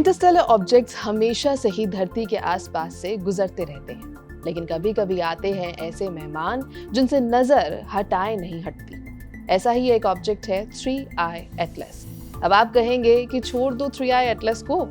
Interstellar objects हमेशा से ही धरती के आसपास से गुजरते रहते हैं, लेकिन कभी कभी आते हैं ऐसे मेहमान जिनसे नजर हटाए नहीं हटती। ऐसा ही एक ऑब्जेक्ट है 3i एटलस। अब आप कहेंगे कि छोड़ दो 3i एटलस को,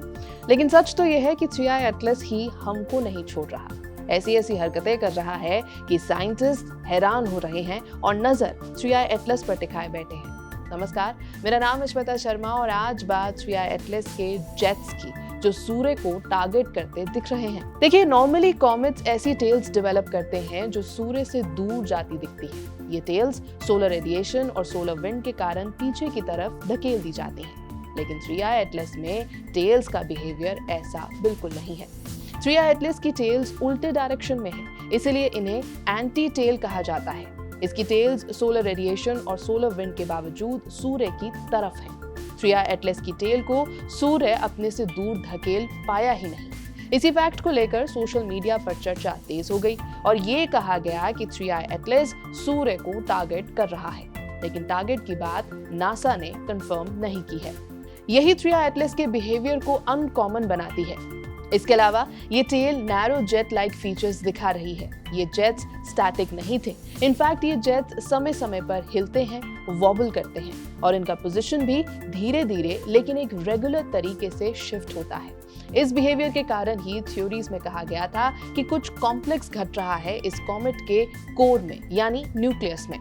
लेकिन सच तो यह है कि 3i एटलस ही हमको नहीं छोड़ रहा। ऐसी ऐसी हरकतें कर रहा है कि साइंटिस्ट हैरान हो रहे हैं और नजर 3i एटलस पर टिकाए बैठे हैं। नमस्कार, मेरा नाम है श्वेता शर्मा और आज बात 3i एटलस के जेट्स की जो सूर्य को टारगेट करते दिख रहे हैं। देखिए, नॉर्मली कॉमेट्स ऐसी टेल्स डेवलप करते हैं जो सूर्य से दूर जाती दिखती है। ये टेल्स सोलर रेडिएशन और सोलर विंड के कारण पीछे की तरफ धकेल दी जाती हैं। लेकिन 3i एटलस में टेल्स का बिहेवियर ऐसा बिल्कुल नहीं है। 3i एटलस की टेल्स उल्टे डायरेक्शन में है, इसलिए इन्हें एंटी टेल कहा जाता है। इसकी टेल्स सोलर रेडिएशन और सोलर विंड के बावजूद सूर्य की तरफ है। 3i एटलस की टेल को सूर्य अपने से दूर धकेल पाया ही नहीं। इसी फैक्ट को लेकर सोशल मीडिया पर चर्चा तेज हो गई और ये कहा गया कि 3i एटलस सूर्य को टारगेट कर रहा है। लेकिन टारगेट की बात नासा ने कंफर्म नहीं की है। यही 3i एटलस के बिहेवियर को अनकॉमन बनाती है। इसके अलावा ये tail narrow jet like features दिखा रही है। ये जेट्स स्टैटिक नहीं थे। इनफैक्ट ये जेट्स समय समय पर हिलते हैं, वॉबल करते हैं और इनका पोजीशन भी धीरे धीरे लेकिन एक रेगुलर तरीके से शिफ्ट होता है। इस बिहेवियर के कारण ही थ्योरीज में कहा गया था कि कुछ कॉम्प्लेक्स घट रहा है इस कॉमेट के कोर में, यानी न्यूक्लियस में।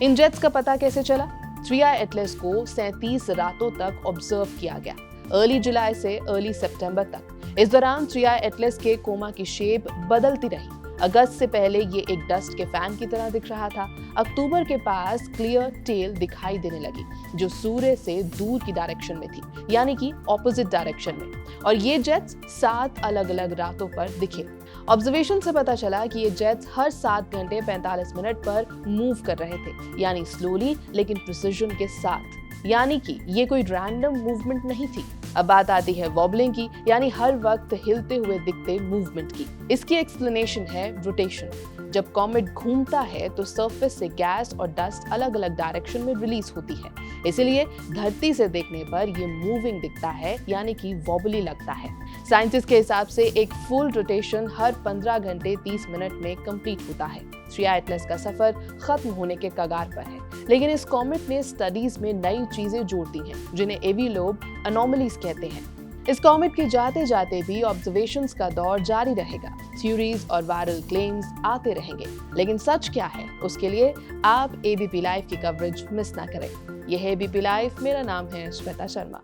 इन जेट्स का पता कैसे चला? 3i एटलस को 37 रातों तक ऑब्जर्व किया गया, अर्ली जुलाई से अर्ली सितंबर तक। इस दौरान 3i एटलस के कोमा की शेप बदलती रही। अगस्त से पहले ये एक डस्ट के फैन की तरह दिख रहा था। अक्टूबर के पास क्लियर टेल दिखाई देने लगी जो सूर्य से दूर की डायरेक्शन में थी, यानी कि ऑपोजिट डायरेक्शन में। और ये जेट्स 7 अलग अलग रातों पर दिखे। ऑब्जर्वेशन से पता चला कि ये जेट्स हर 7 घंटे 45 मिनट पर मूव कर रहे थे, यानी स्लोली लेकिन प्रिसिजन के साथ। यानी कि ये कोई रैंडम मूवमेंट नहीं थी। अब बात आती है वॉबलिंग की, यानी हर वक्त हिलते हुए दिखते मूवमेंट की। इसकी एक्सप्लेनेशन है रोटेशन। जब कॉमेट घूमता है तो सरफेस से गैस और डस्ट अलग अलग डायरेक्शन में रिलीज होती है, इसलिए धरती से देखने पर ये मूविंग दिखता है, यानी कि वॉबली लगता है। साइंटिस्ट के हिसाब से एक फुल रोटेशन हर 15 घंटे 30 मिनट में कंप्लीट होता है। 3i एटलस का सफर खत्म होने के कगार पर है, लेकिन इस कॉमेट ने स्टडीज में नई चीजें जोड़ दी हैं, जिन्हें एवी लोब अनोमलीज कहते हैं। इस कॉमेट के जाते जाते भी ऑब्जर्वेशंस का दौर जारी रहेगा। थ्योरीज और वायरल क्लेम्स आते रहेंगे, लेकिन सच क्या है उसके लिए आप एबीपी लाइव की कवरेज मिस ना करें। यह है एबीपी लाइव, मेरा नाम है श्वेता शर्मा।